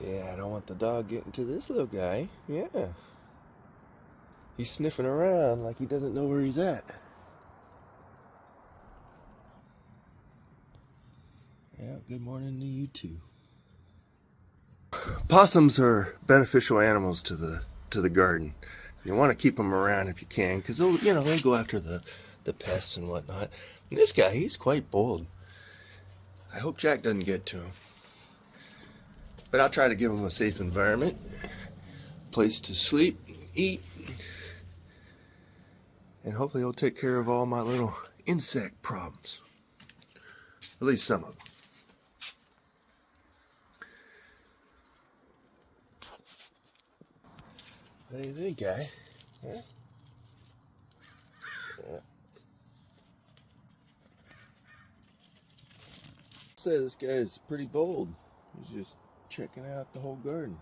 Yeah, I don't want the dog getting to this little guy. Yeah. He's sniffing around like he doesn't know where he's at. Yeah, good morning to you too. Possums are beneficial animals to the garden. You want to keep them around if you can, because they'll go after the pests and whatnot. And this guy, he's quite bold. I hope Jack doesn't get to him. But I'll try to give him a safe environment, place to sleep, eat, and hopefully he'll take care of all my little insect problems. At least some of them. What do you think, guy? Huh? Yeah. I'd say this guy is pretty bold. He's just checking out the whole garden.